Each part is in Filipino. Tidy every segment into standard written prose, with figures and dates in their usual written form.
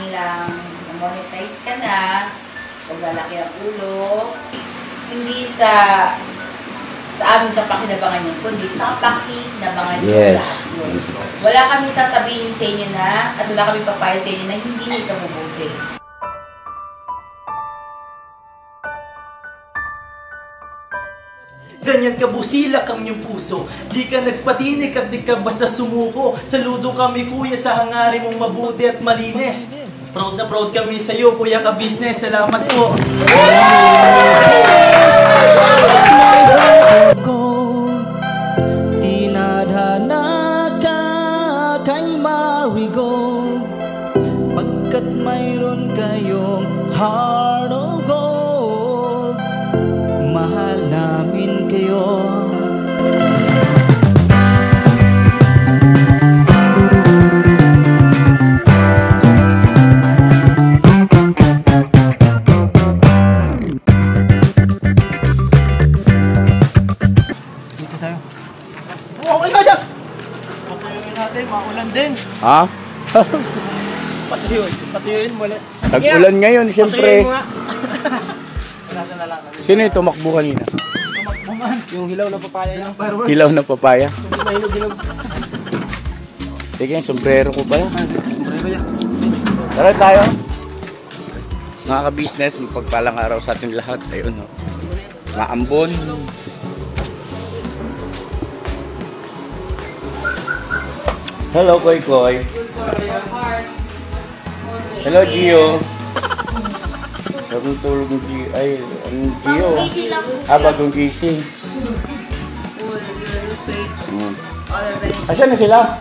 lang monetize ka na, paglalaki ang ulo, hindi sa amin kapakinabangan yun, kundi sa kapakinabangan yun. Yes. Wala kaming sasabihin sa inyo na, at wala kaming papaya sa inyo na hindi ka mabuti. Ganyan ka busilak ang iyong puso. Di ka nagpatinig at di ka basta sumuko. Saludo kami kuya sa hangarin mong mabuti at malinis. Proud na proud kami sa iyo kuya ka business. Salamat po. Tinadhana ka kay Marigold, pagkat mayroon kayong heart of gold. Mahal namin kayo. Dito tayo. Oh, wala siya! Patuyuin natin, maulan din. Ha? Patuyuin mo ulit. Tag-ulan ngayon, siyempre. Patuyuin mo nga. Nasa na lang kami. Sino yung tumakbo kanina? Tumakbo man. Yung hilaw na papaya yung fireworks. Hilaw na papaya. Mahinog-hinog. Sige, sombrero ko pa yan. Sombrero yan. Tara tayo. Mga ka-business, magpagpalang araw sa ating lahat. Ayun, no. Mga ambon. Hello, Koy Koy. Hello, Gio. Bagong tulog ng Gio. Ay, anong Gio? Bagong gising. Asan na sila?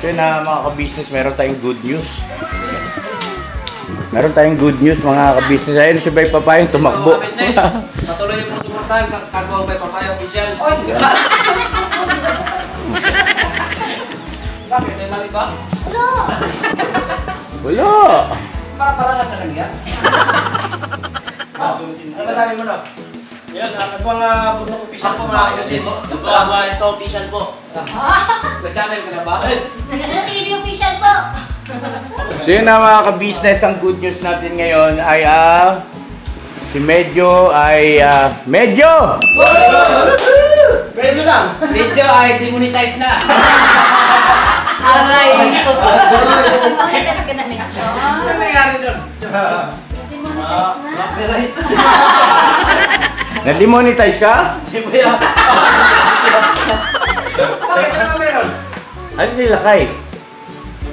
So na mga ka-business, meron tayong good news. Meron tayong good news mga ka-business. Ayun si Bay Papayang tumakbo. Business, patuloy niyo pong suportahan kagawa Bay Papayang official. Bakit? May mali ba? Wala! Para-parangan na lang yan. Ano masabi mo no? Yan, nagwang busok official po mga business. Nagwang ito official po. Nag-channel ka na ba? Sa TV official po! So yun na mga ka-business, ang good news natin ngayon ay si Medyo ay Medyo! Medyo lang! Medyo ay demonetize na! Aray! Demonetize ka na, Medyo. Ano nangyari doon? Demonetize na? Copyright. Na-demonetize ka? Di ba yan? Bakit ano meron? Ano sila kay?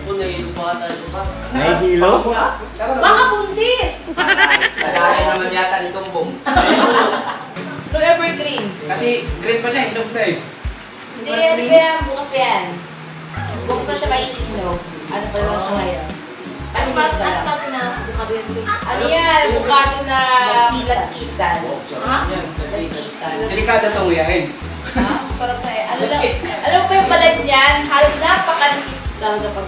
Kung nahilo pa ka tayo pa. Nahihilo? Baka buntis! Nagaya naman yata ni Tumbong. No evergreen. Kasi green pa siya, hinog na eh. Hindi, ano ba yan? Bukas pa yan. Bukas pa siya mainit, no? Ano pa lang siya ngayon? Ano ba na bukado yan? Ano yan? Bukado na kilat-kitan. Ha? Kilat-kitan. Delikado itong uyahin. Ha? Sarap na eh. Alam mo ba yung balat niyan? Halos napakanipis talaga pag...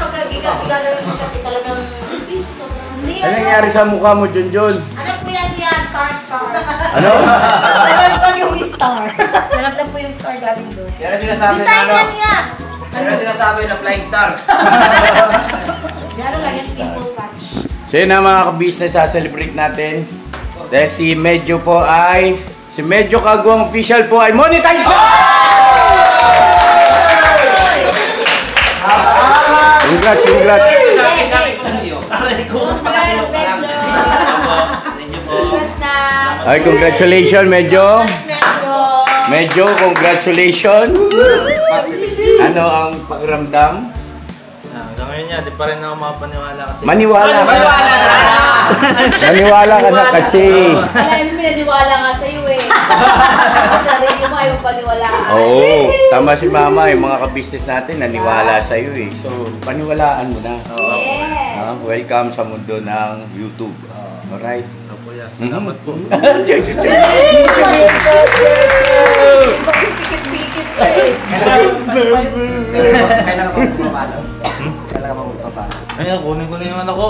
pagka gigalaw siya, talagang... Hindi, Ano nangyari sa mukha mo, Junjun? Ano po yan niya? Star. Ano? Nalaglag yung star. Nalaglag po yung star galing doon. Yan ang sinasabi na Design ano. yan niya! Yan ang sinasabi na flying star. Gano'n lang yung people watch. So yun na mga ka-business, sa-celebrate natin. Dahil si Medyo po ay... Si Medyo Kagwang official po ay monetize na! Congrats! Sabi ko sa iyo. Congrats, Medyo! Congrats na! Ay, congratulations, Medyo! Medyo! Medyo, congratulations! Ano ang pakiramdam? Hanggang ngayon yan, di pa rin ako makapaniwala kasi... Maniwala ka na! Maniwala ka na kasi! Alam mo, pinaniwala nga sa'yo eh. Sa sarili mo, ayaw paniwala ka. Oo, tama si Mama, yung mga ka-business natin naniwala sa'yo eh. So, paniwalaan mo na. Yes! Welcome sa mundo ng YouTube. Alright? Opo, yeah. Salamat po. Pikit-pikit ka eh. Kailangan ka magpapalo. Kailangan ka magpapalo. Ayun, kunin ko na yung anak ko.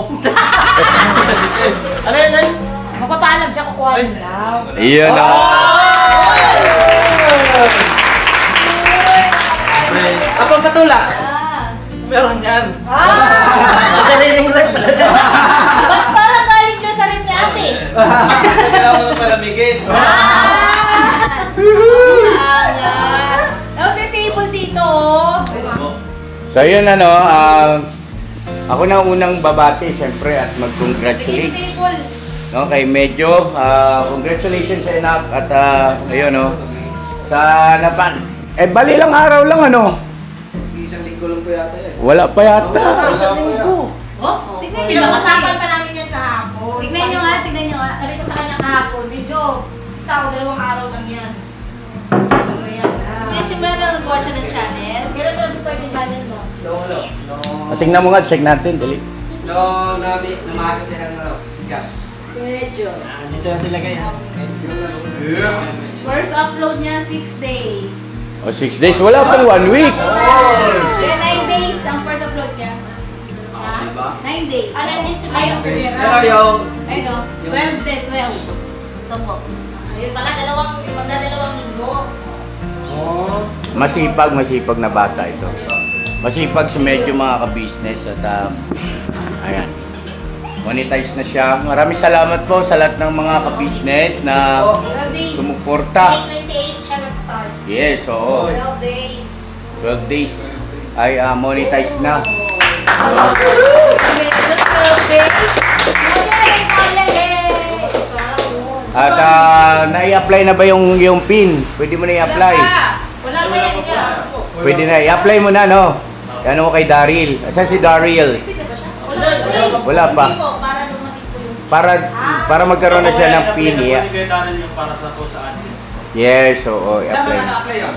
Ano yun? Magpapaalam siya, kukuha rin daw. Iyan na! Abang patula. Meron yan. Sariling rep. Ba't parang galing ka sa rin ni ate? Kailangan mo nang palamigin. Angas. Tapos yung table dito, oh. So yun ako na unang babati syempre at mag-congratulate. Table. No, kay Medyo, congratulations sa anak at ayun no. Sa bali lang araw lang ano. Isang linggo lang po yata yan. Wala pa yata. Oh, tignan nyo. Pinakasapan pa namin yan kahapon. Tignan nyo nga, tignan nyo nga. Sabi ko sa kanya kahapon, medyo isa o 2 araw lang yan. Ano yan? Kaya simula na nagawa siya ng channel. Kailan mo nag-start yung channel mo? Tingnan mo nga, check natin, dali. No, namaga din ang gas. Medyo. Dito na talaga yan. First upload niya 6 days. O 6 days, wala pang 1 week. Kaya 9 days ang first upload niya. Diba? 9 days. Ano yung estimate? Pero yung... Ano? 12 day, 12. Ito po. Ayun pala, magdadalawang linggo. Masipag na bata ito. Masipag si Medyo mga ka-business at ayan. Monetize na siya. Maraming salamat po sa lahat ng mga ka-business na 12 days. sumuporta. May 28 siya nag-start. Yes, oo. 12 days. 12 days ay monetize na. At nai-apply na ba yung PIN? Pwede mo na i-apply. Wala pa yan niya. Pwede na. I-apply mo na, no? Ano mo kay Daryl? Asan si Daryl? Pwede ba siya? Wala pa. Wala pa. Hindi po, para dumating po yung... Para magkaroon na siya ng PIN. Yung para sa po sa AdSense po. Yes, oo. Saan mo I-apply. na-apply yun?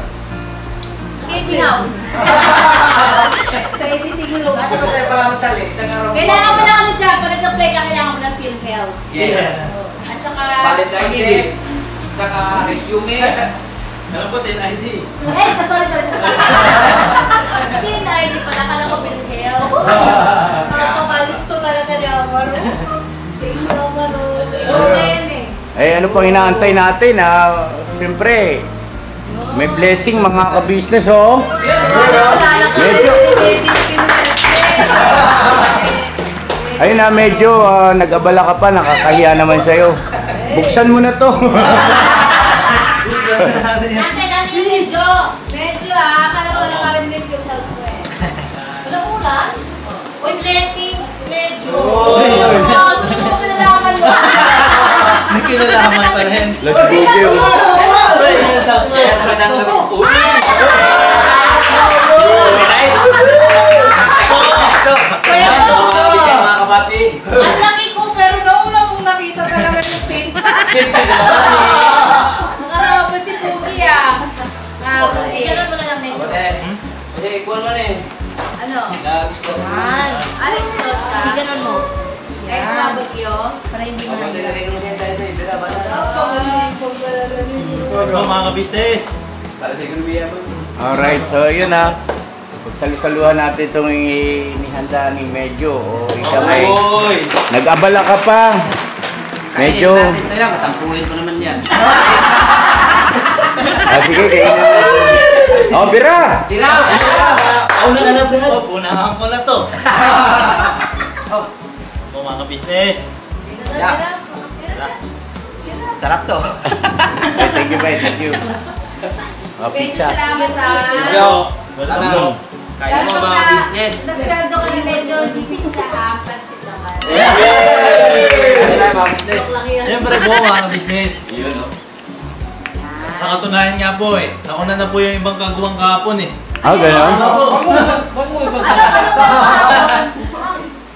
Casing house. Sa editing room. Sabi ko sa'yo pala matali, isang araw. Kailangan mo na ano dyan, pag nag-apply ka, kailangan mo ng PhilHealth. Yes. At saka... Valentine Day, tsaka resume. Alam po, 10 ID. Sorry. Hindi na ID pala, kala ko PhilHealth. Nakakalisto talaga ni Amaro. Amaro. Ito na yan eh. Eh, ano pang inaantay natin? Siyempre, may blessing mga ka-business, oh. Medyo. Ayun na, medyo nag-abala ka pa, nakakahiya naman sa'yo. Buksan mo na to. Medyo akala ko lang kami din yung health ko eh. Walang ulan? Uy, blessings! Medyo! Saan mo kinalaman mo? May kinalaman pa rin. Let's go, Gil. Ang laki ko pero nauna mong nakita talaga yung pin. Nakarama si Pugi ah. Ganun mo na lang medyo. Kasi ikuan mo na eh. Ano? Nag-stop. Alex Lot ka? Ganun mo. Next mabagyo. Para hindi Ako mahirap. nagre-renew niya tayo ito. Dila ba na? So mga ka-business, Para sa grubiya mo. Alright, so yun na. Pagsalusaluhan natin itong inihanda ni Medyo. O ikaw ay oy! nag-abala ka pa. Medyo. Kainin natin ito yan. Matampuhin mo naman yan. Sige, kainin natin. Oh, bira! Tira! Una ka na, Brad. Unahan ko na to. So mga ka-business, Sarap to. Thank you, bye. Thank you. Pizza. Salamat sa... Medyo. Ano? Kaya mo mga business. Nagsando ka na medyo di pizza ha. Pansit naman. Ano tayo mga business? siyempre po mga ka-business. Sa katunayan nga po nauna na po yung ibang kagawang kahapon Gano'n? Ba't mo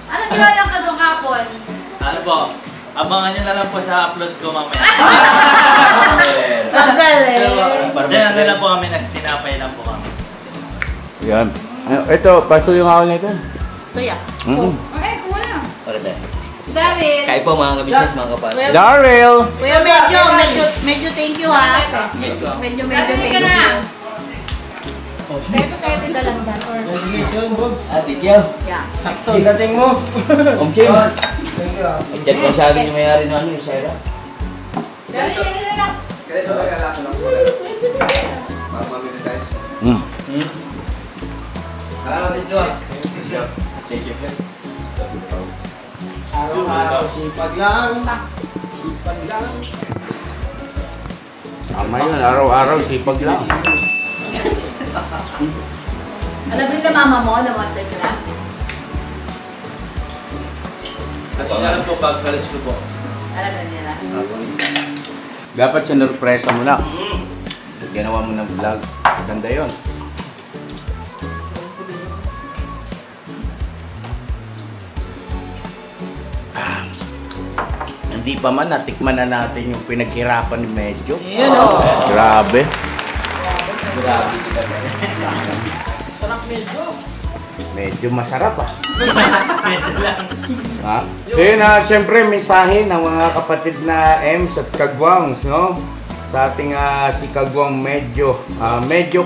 Ano ginawa yung kagong hapon? Ano po, abangan nyo na lang po sa upload ko mamaya. Diyan na lang po kami, nagtinapay lang po kami. Yan. Ito, paso yung awal nito. Kuya. Mm. Daryl. Kaya po mga ka-business, mga kapatid. Daryl! Kuya, medyo thank you ha. Medyo thank you. Kaya ko sa'yo tinda lang yan. Bigyan. Yeah. Sakto, dating mo. Okay. Diyan pa sa akin yung mayari na ano yung Sarah. Daryl, yan na lang. Kaya ito nagkalaso lang po. Mga mamili tayo. Mm. Alam mo, Medyo. Araw-araw, sipag lang. Sipag lang. Tama yun, araw-araw sipag lang. Alam rin na mama mo na monetize na? At alam ko pag alis ko po. Alam na nila. Dapat sinurpresa mo na. Ginawa mo ng vlog. Ganda yun. Hindi pa man, natikman na natin yung pinaghirapan ni Medyo. Yan o. Grabe. Grabe kita. Sarap medyo. Medyo masarap ah. Medyo lang. Ha? So yun siyempre mensahe ng mga kapatid na Ems at Kagwangs, no? Sa ating si Kagwang Medyo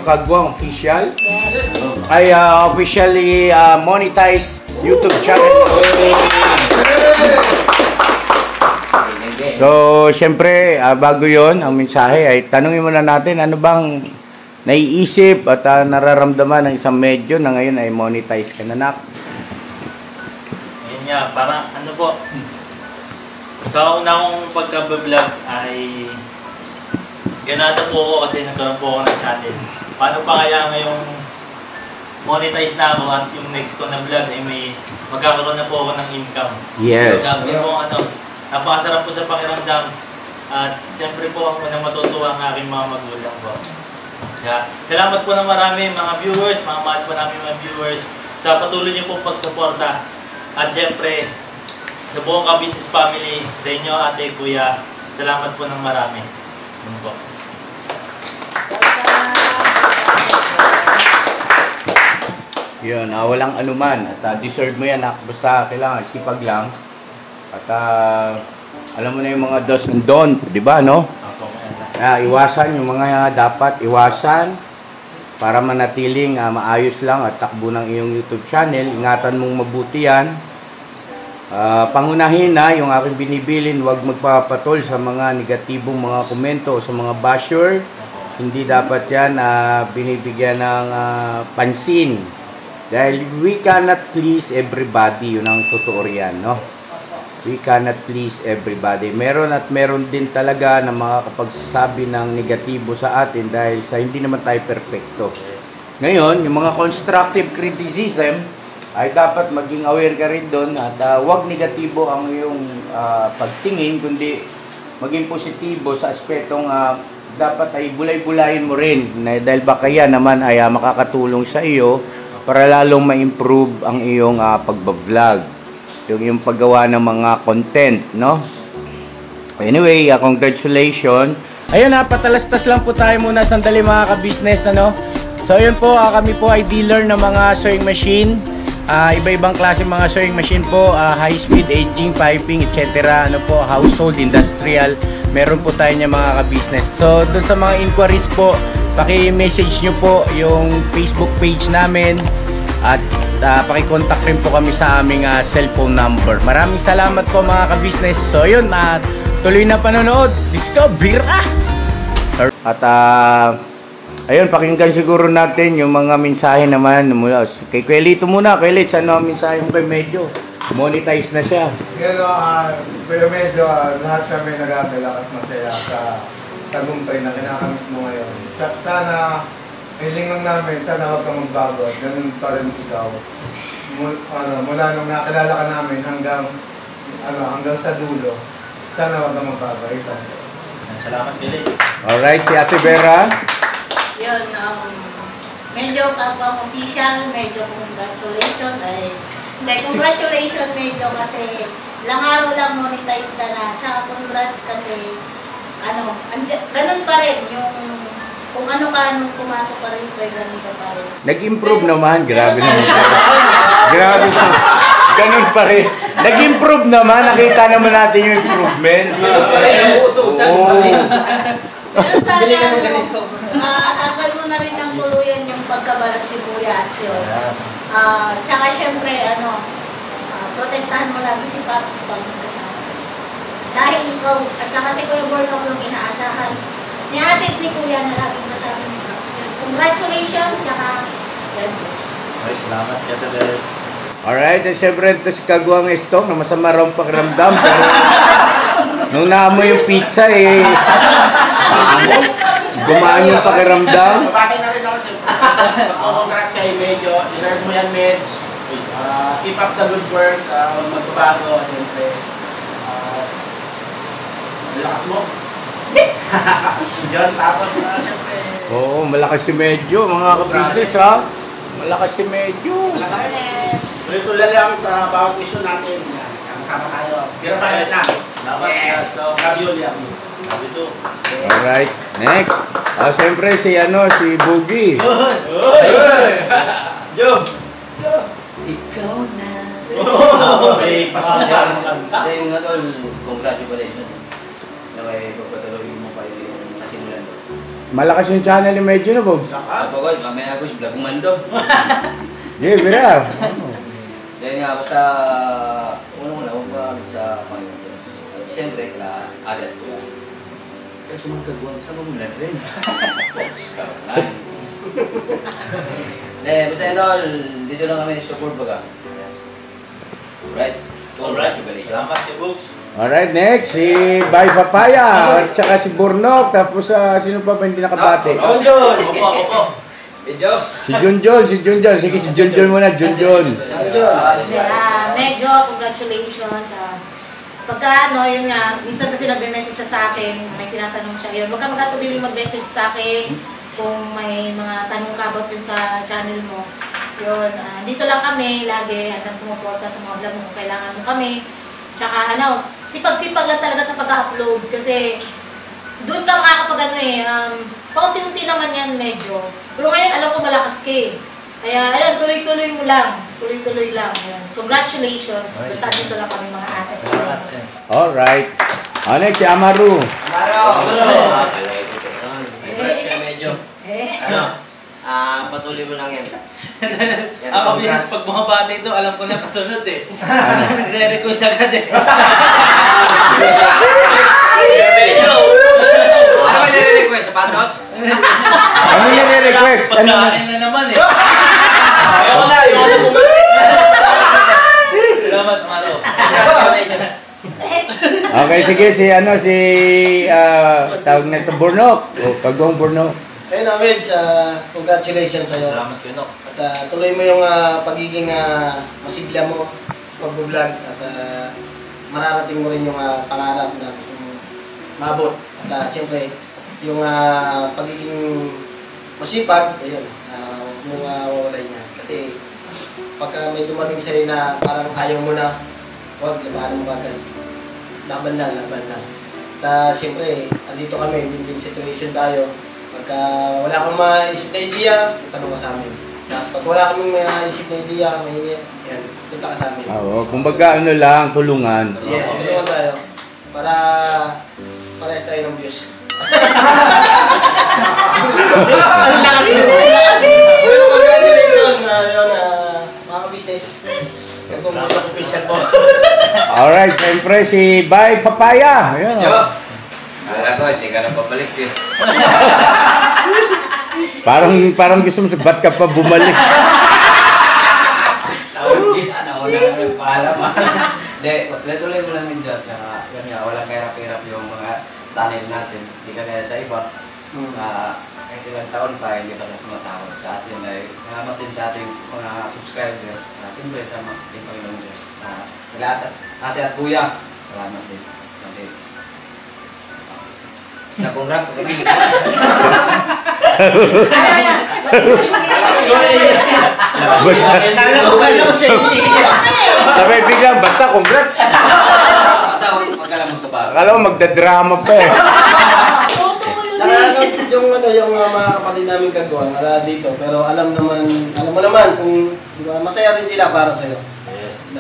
Kagwang official. Yes. Ay officially monetized YouTube channel. So, syempre, bago yon ang mensahe ay tanungin muna natin ano bang naiisip at nararamdaman ng isang medyo na ngayon ay monetize ka na, nak. Yun nga, parang ano po, sa una kong pagka-vlog ay ganado po ako kasi nagkaroon po ako ng channel. Paano pa kaya ngayong monetize na ako at yung next ko na vlog ay may magkakaroon na po ako ng income. Yes. Yun po napakasarap po sa pakiramdam at siyempre po ako na matutuwa ang aking mga magulang po. Kaya, salamat po ng marami mga viewers, mga mahal po namin mga viewers sa patuloy niyo pong pagsuporta. At siyempre, sa buong ka-business family, sa inyo ate, kuya, salamat po ng marami. Yun po. Yun, walang anuman at deserve mo yan, nak. Basta kailangan sipag lang. At alam mo na yung mga do's and don't, di ba, no? Iwasan yung mga dapat iwasan para manatiling maayos lang at takbo ng iyong YouTube channel. Ingatan mong mabuti yan. Pangunahin na yung aking binibilin, huwag magpapatol sa mga negatibong mga komento sa mga basher. Hindi dapat yan binibigyan ng pansin. Dahil we cannot please everybody, yun ang totoo riyan, no? We cannot please everybody. Meron at meron din talaga na makakapagsabi ng negatibo sa atin dahil sa hindi naman tayo perfecto. Ngayon, yung mga constructive criticism ay dapat maging aware ka rin doon at huwag negatibo ang iyong pagtingin, kundi maging positibo sa aspetong dapat ay bulay-bulayin mo rin dahil baka yan naman ay makakatulong sa iyo para lalong ma-improve ang iyong pagbablog. Yung paggawa ng mga content, no? Anyway, congratulations. Ayun patalastas lang po tayo muna sandali mga ka-business, ano? So yun po, kami po ay dealer ng mga sewing machine. Iba-ibang klase mga sewing machine po, high speed, aging, piping, etc. Ano po, household, industrial. Meron po tayo niya mga ka-business. So doon sa mga inquiries po, paki-message nyo po yung Facebook page namin. At paki-contact rin po kami sa aming cellphone number. Maraming salamat po mga ka-business. So yun, tuloy na panonood. Discover! At ayun, pakinggan siguro natin yung mga mensahe naman mula kay Kuelito muna. Kuelito, ano ang mensahe mo kay Medyo? Monetize na siya. Pero medyo lahat kami nagagalak at masaya sa tagumpay na kinakamit mo ngayon. Sana hiling lang namin, sana huwag kang magbago at ganun pa rin ikaw. Mula nung nakilala ka namin hanggang sa dulo, sana huwag kang magbago. Salamat, Felix. Alright, si Ate Vera. Yun, medyo kapang official, medyo congratulations. Congratulations medyo kasi ilang araw lang monetize ka na. Tsaka congrats kasi, ganun pa rin yung kung ano ka nung pumasok ka rito ay ganun ka pa rin. Nag-improve naman, grabe naman. Grabe siya. Ganun pa rin. Nag-improve naman, nakita naman natin yung improvement. Oo. Pero sana, tanggal mo na rin ng tuluyan yung pagkabalat sibuyas yun. Tsaka syempre, protektahan mo lagi si Pops pag kasama. Dahil ikaw, at saka si Kuya Bornok yung inaasahan. Ni ate ni Kuya na laging kasama ni Pops. Congratulations, tsaka God bless. Salamat, Kata Beres. Alright, at syempre ito si Kagwang Estong na masama raw ang pakiramdam. Pero nung naamoy yung pizza gumaan yung pakiramdam. Mabati na rin ako siyempre. Congrats kay Medyo. Deserve mo yan, Medj. Keep up the good work. Magbabago, siyempre. Lakas mo. Yun, tapos siyempre. Oo, malakas si Medyo, mga ka-business ha. Malakas si Medyo. Awareness. Tuloy-tuloy lang sa bawat issue natin. Sama-sama tayo. Pero bayad na. Yes. So, ravioli ako. Alright, next. Siyempre si Boogie. Jo! Ikaw na. May pasok dyan. Then nga tol, congratulations. Naway, pagpatuloy mo pa yung nasimulan doon. Malakas yung channel ni Medyo na, Bogs. Kapagod, mamaya ako si Vlog Mando. Yeah, bira. Then nga, basta unang-una, huwag sa Panginoon Diyos. Siyempre, adat ko yan. Kaya sumagkagwang sa mamulan rin. Basta yun, dito lang kami support baga. Right? Congratulations. Salamat si Books. Alright, next. Si Bay Papaya. At saka si Burnok. Tapos sino pa ba hindi nakabate? Junjun! Opo. Medyo. Si Junjun. Sige, si Junjun muna. Junjun. Medyo, congratulations. Pagka yun nga, minsan kasi nagbe-message siya sa akin, may tinatanong siya, yun, huwag ka magkatubiling mag-message sa akin kung may mga tanong ka about dun sa channel mo. Yun, dito lang kami, lagi, hanggang sumuporta sa mga vlog mo kung kailangan mo kami. Tsaka sipag-sipag lang talaga sa pag-upload kasi doon ka makakapag paunti-unti naman yan medyo. Pero ngayon, alam ko malakas ka eh. Kaya, ayan, tuloy-tuloy mo lang. Tuloy-tuloy lang. Ayan. Congratulations. Basta dito lang kami mga ate. Alright. Next, si Amaru. Congrats kay Medyo. Patuloy mo lang yan. Ako business pag bumabati ito, alam ko na kasunod eh. Nagre-request agad eh. Ano ba nire-request? Sapatos? Ano yung nire-request? Pagkain na naman eh. Ayoko na bumalik. Salamat, Maro. Congrats kay Medyo. Okay, sige, tawag na ito, Burnok. Kagwang Burnok. Ayun na, Medj, congratulations sa'yo. Salamat yun. At tuloy mo yung pagiging masigla mo sa pag-vlog at mararating mo rin yung pangarap na maabot. At siyempre, yung pagiging masipag, ayun, huwag mo wawalay niya. Kasi pagka may dumating sa'yo na parang ayaw mo na, huwag, labanan mo agad. Laban lang. At siyempre, andito kami, win-win situation tayo. Pagka wala kang maisip na idea, tanong ka sa amin. Tapos pag wala kaming maisip na idea, yan, punta ka sa amin. Oo, kumbaga lang, tulungan. Yes, tulungan tayo. Para parehas tayo ng views. Congratulations! Mga ka-business. Official po. Alright, siyempre si Bay Papaya. Ayun. Akala ko, hindi ka na pabalik eh. Parang gusto mo sa ba't ka pa bumalik. Nauna ka ng paalam ah. Hindi, tuloy mo namin dyan. Tsaka, yun nga, walang kahirap-hirap yung mga channel natin. Hindi ka kaya sa iba. Kahit ilang taon pa, hindi pa sumasahod sa atin. Salamat din sa ating mga subscriber. Siyempre, sa ating Panginoon Diyos. Sa lahat, ate at kuya, salamat din. Kasi, basta congrats ko kami. Sabay biglang, basta congrats. Basta huwag ka lang magtubag. Akala mo magdadrama pa eh. Saka yung mga kapatid namin kagawang dito, pero alam mo naman kung masaya rin sila para sa'yo. Yes.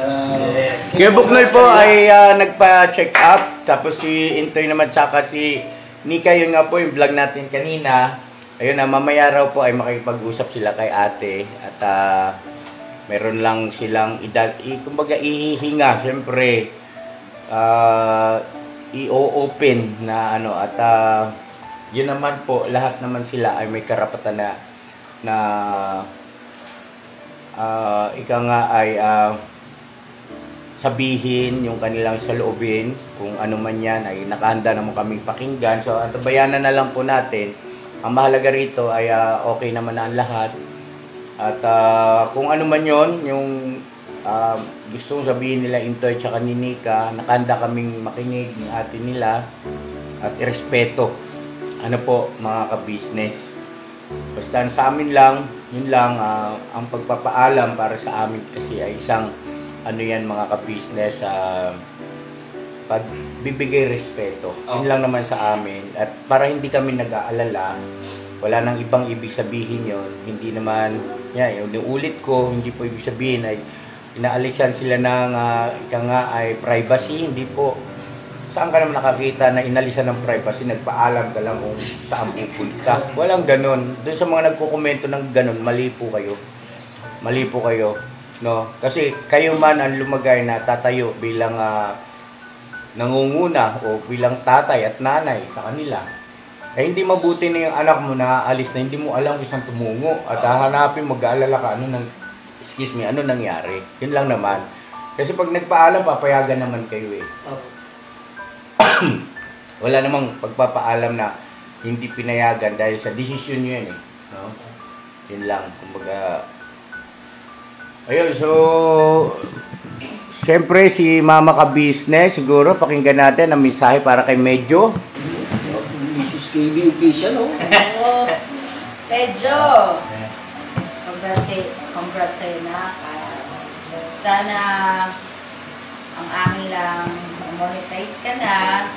Kuya Buknoy po ay nagpa-check up. Tapos si Intoy naman tsaka si Nika, yun nga po yung vlog natin kanina. Ayun na, mamaya raw po ay makipag-usap sila kay ate. At meron lang silang kumbaga ihihinga, siyempre. I-open na at yun naman po, lahat naman sila ay may karapatan na ika nga ay sabihin yung kanilang saloobin, kung ano man yan ay nakahanda naman kaming pakinggan. So antabayanan na lang po natin. Ang mahalaga rito ay okay naman na ang lahat. At kung ano man yon yung gustong sabihin nila Intoy tsaka ni Nika, nakahanda kaming makinig ng atin nila at irespeto. Ano po mga ka-business. Basta sa amin lang, yun lang, ang pagpapaalam para sa amin kasi ay isang ano yan mga ka-business, pagbibigay respeto. Yun lang naman sa amin. At para hindi kami nag-aalala, wala nang ibang ibig sabihin yon. Hindi naman, yung ulit ko, hindi po ibig sabihin ay inaalisan sila ng ika nga ay privacy. Hindi po. Saan ka naman nakakita na inalisan ng privacy, nagpaalam ka lang kung saan pupunta. Walang ganon. Doon sa mga nagkukomento ng ganon, mali po kayo. Mali po kayo. No? Kasi kayo man ang lumagay na tatayo bilang nangunguna o bilang tatay at nanay sa kanila. Eh hindi mabuti na yung anak mo na aalis na hindi mo alam kung saan tumungo at hahanapin, mag-aalala ka ano nangyari. Yun lang naman. Kasi pag nagpaalam, papayagan naman kayo eh. Wala namang pagpapaalam na hindi pinayagan dahil sa desisyon nyo yan eh. No? Yun lang. Kumbaga, ayun, so siyempre si Mama Ka-Business, siguro pakinggan natin ang mensahe para kay Medyo. Mrs. KB official, oh. Medyo! Congrats sa'yo na. Sana ang aking lang monetize ka na,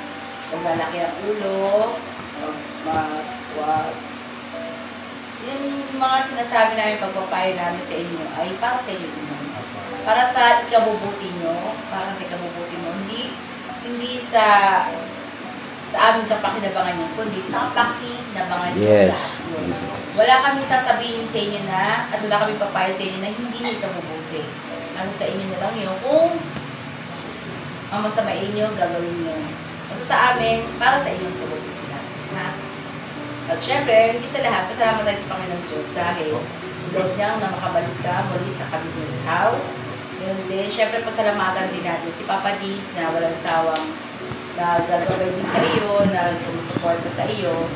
kung malaki ang ulo, yung mga sinasabi namin pagpapayo namin sa inyo ay para sa inyo. Para sa ikabubuti nyo, hindi sa aming kapakinabangan nyo, kundi sa kapakinabangan nyo. Yes. Wala kaming sasabihin sa inyo na, at wala kaming papayo sa inyo na hindi ikabubuti. Ano sa inyo na lang yun, kung ang masamain nyo, gagawin nyo. Kasi sa amin, para sa inyong kabubuti na. At syempre, hindi sa lahat, pasalamat tayo sa Panginoon Diyos dahil ulog niyang na makabalik ka muli sa Ka-Business House. Yun din, syempre pasalamatan din natin si Papa Diz na walang sawang na gagawin din sa iyo, na sumusuporta sa iyo.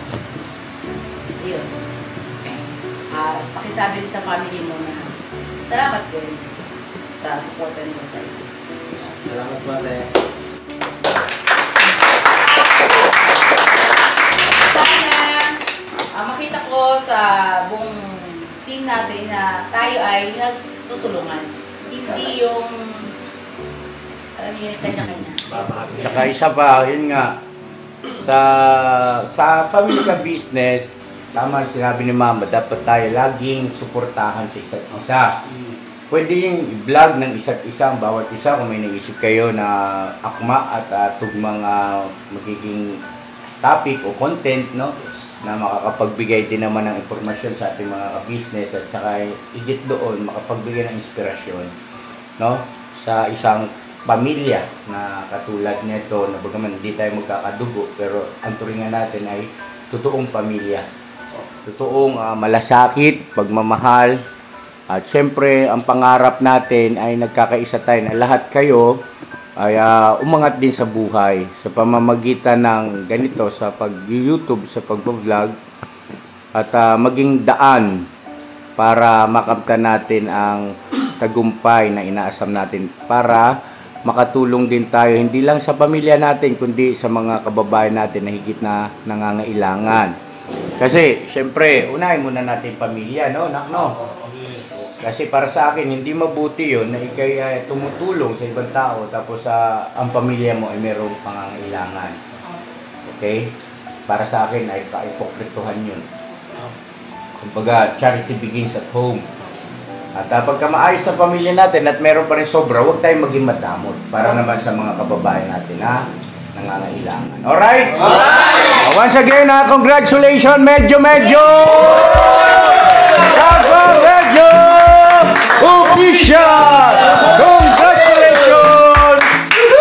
Yun. Pakisabi din sa family mo na salamat din sa suporta nila sa iyo. Salamat po, Ate. Makita ko sa buong team natin na tayo ay nagtutulungan. Hindi yung, alam niyo, kanya-kanya. Saka isa pa, yun nga, sa family ka-business, tama sinabi ni Mama, dapat tayo laging suportahan sa isa't isa. Pwede yung i-vlog ng isa't isa, ang bawat isa kung may naisip kayo na akma at tugmang magiging topic o content, no? Na makakapagbigay din naman ng impormasyon sa ating mga ka-business at saka higit doon makapagbigay ng inspirasyon, no? Sa isang pamilya na katulad nito na bagaman hindi tayo magkakadugo pero ang turingan natin ay totoong pamilya. Totoong malasakit, pagmamahal. At syempre, ang pangarap natin ay nagkakaisa tayo na lahat kayo ay umangat din sa buhay sa pamamagitan ng ganito sa pag-YouTube, sa pag-vlog at maging daan para makamtan natin ang tagumpay na inaasam natin para makatulong din tayo hindi lang sa pamilya natin kundi sa mga kababayan natin na higit na nangangailangan. Kasi syempre, unahin muna natin pamilya, no? Kasi para sa akin, hindi mabuti yun na ikay tumutulong sa ibang tao tapos ang pamilya mo ay mayroong pangangailangan. Okay? Para sa akin ay kaipokrituhan yun. Kumbaga, charity begins at home. At pagka maayos sa pamilya natin at meron pa rin sobra, huwag tayong maging madamot para naman sa mga kababayan natin na nangangailangan. Alright? Once again, congratulations, Medyo! Medyo! Official! Congratulations!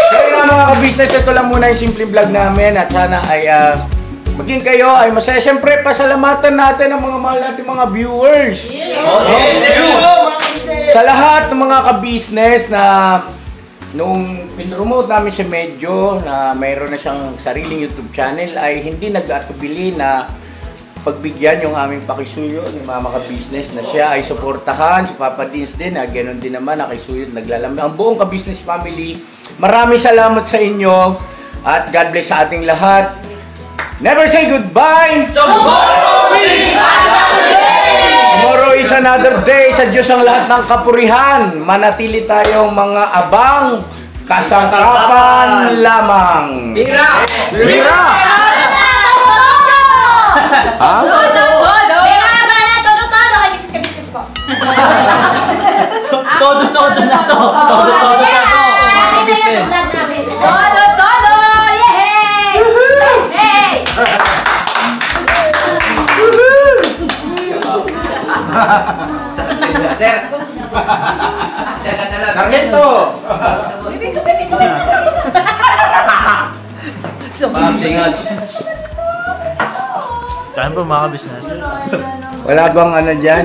Kaya na mga ka-business, ito lang muna yung simple vlog namin at sana ay maging kayo ay masaya. Siyempre, pasalamatan natin ang mga mahal natin mga viewers. Sa lahat ng mga ka-business na nung pinromote namin si Medyo na mayroon na siyang sariling YouTube channel ay hindi nag-atubili na pagbigyan yung aming pakisuyo ni Mama ka-business na siya ay suportahan, si Papa Dins din na ganoon din naman nakisuyo naglalamig. Ang buong ka-business family, maraming salamat sa inyo at God bless sa ating lahat. Never say goodbye! Tomorrow is another day! Tomorrow is another day. Sa Diyos ang lahat ng kapurihan. Manatili tayong mga abang kasangkapan lamang. Bira! Bira! Ha? Todo! Kaya ba na todo-todo kay Mrs. Ka-Business po. Todo-todo na to. Todo-todo na to. Happy na yung vlog namin. Todo-todo! Yay! Hey! Sir! Sir! Sargento! Kain po mga ka-business. Wala bang ano dyan,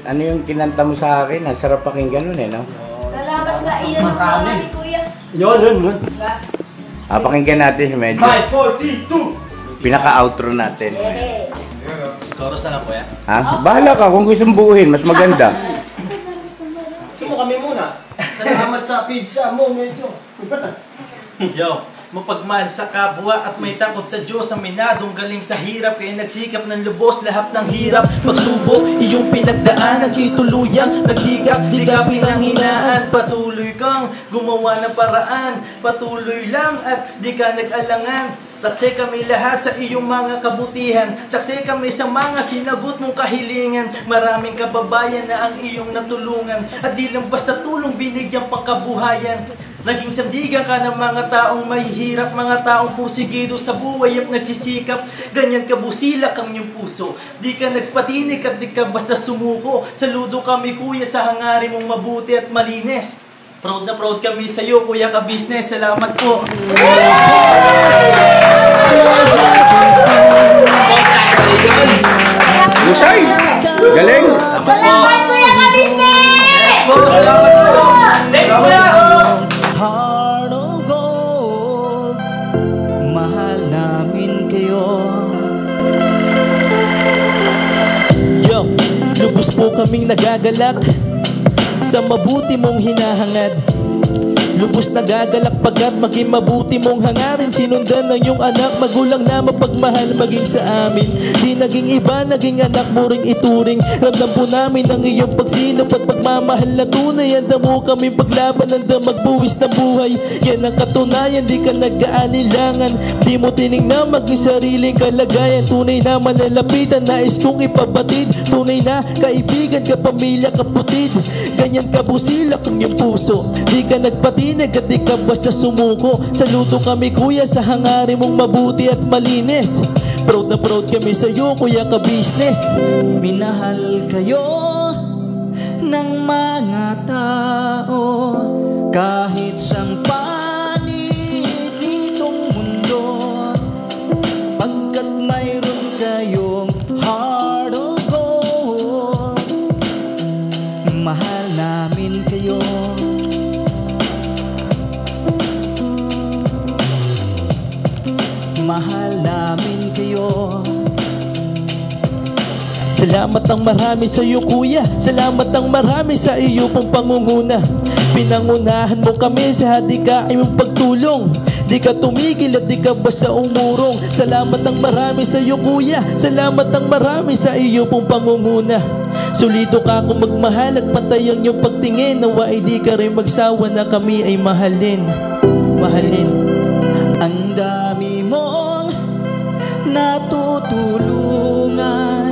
ano yung kinanta mo sa akin? Ang sarap pakinggan nun no? Salamat sa iyo ni Kuya. Yun. Pakinggan natin si Medyo. 5, 4, 3, 2! Pinaka-outro natin. Hey! Chorus na lang po yan. Ha? Bahala ka kung gusto mong buuhin, mas maganda. Gusto mo kami muna. Salamat sa pizza mo, Medyo. Yo, mapagmahal sa kapwa at may takot sa Diyos ang minadong galing sa hirap kaya nagsikap ng lubos lahat ng hirap pagsubok iyong pinagdaanan ituluyang nagsikap di ka pinanghinaan patuloy kang gumawa ng paraan patuloy lang at di ka nag-alangan saksi kami lahat sa iyong mga kabutihan saksi kami sa mga sinagot mong kahilingan maraming kababayan na ang iyong natulungan at di lang basta tulong binigyan pangkabuhayan naging sandigan ka ng mga taong may hirap, mga taong pursigido sa buhay at nagsisikap. Ganyan ka busilak ang iyong puso. Di ka nagpatinig at di ka basta sumuko. Saludo kami kuya sa hangarin mong mabuti at malinis. Proud na proud kami sa iyo kuya ka-business. Salamat po. Lusay! Galing! Salamat Kuya ka-Business! Salamat po. Thank you kuya. Heart of gold, mahal namin kayo. Yo, lubos po kaming nagagalak sa mabuti mong hinahangad. Lubos nagagalak pagkat maging mabuti mong hangarin. Sinundan ng iyong anak, magulang na mapagmahal maging sa amin. Di naging iba, naging anak mo ring ituring. Ramdam po namin ang iyong pagsinop at pagmamahal na tunay. Handa mo kaming paglaban, handa magbuwis ng buhay. Yan ang katunayan, di ka nag-aalilangan. Di mo tinignan maging sariling kalagayan. Tunay na manalapitan, nais kong ipabatid. Tunay na kaibigan, kapamilya, kapatid. Ganyan kabusilak ang iyong puso. Di ka nagpatinig at di ka basta sumuko. Saludo kami kuya sa hangarin mong mabuti at malinis. Proud na proud kami sa iyo kuya ka-business. Minahal kayo ng mga tao kahit sang panig nitong mundo. Pagkat mayroon kayong heart of gold, mahal namin kayo. Mahal namin kayo. Salamat ang marami sa iyo kuya. Salamat ang marami sa iyo pong pangunguna. Pinangunahan mo kami sa hadikain mong pagtulong. Di ka tumigil at di ka basta umurong. Salamat ang marami sa iyo kuya. Salamat ang marami sa iyo pong pangunguna. Solido ka kung magmahal at pantay ang iyong pagtingin. Nawa ay di ka rin magsawa na kami ay mahalin. Mahalin. Ang dami mong natutulungan,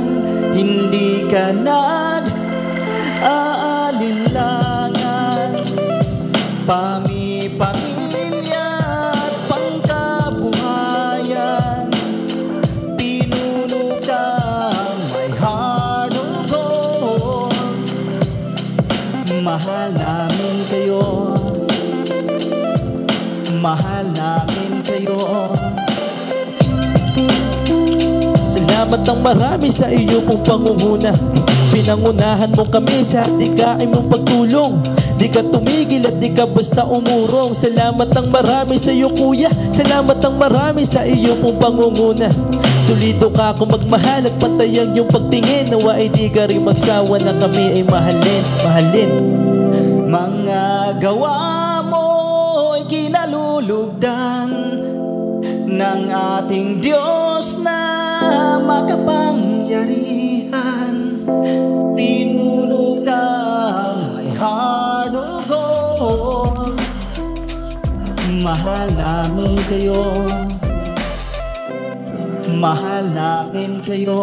hindi ka nag-aalinlangan. Pamilya at pangkabuhayan, pinuno kang may heart of gold. Mahal namin kayo. Mahal namin kayo. Salamat ang marami sa iyo pong pangunguna. Pinangunahan mo kami sa dikain mong pagtulong. Di ka tumigil at di ka basta umurong. Salamat ng marami sa iyo kuya, salamat ng marami sa iyo pong pangunguna. Solido ka kung magmahal at pantayang yung pagtingin. Nawa ay di ka rin magsawa na kami ay mahalin, mahalin. Mga gawa mo ay kinalulugdan ng ating Diyos na makapangyarihan. Pinuno ng may harugo. Mahal namin kayo, mahal namin kayo.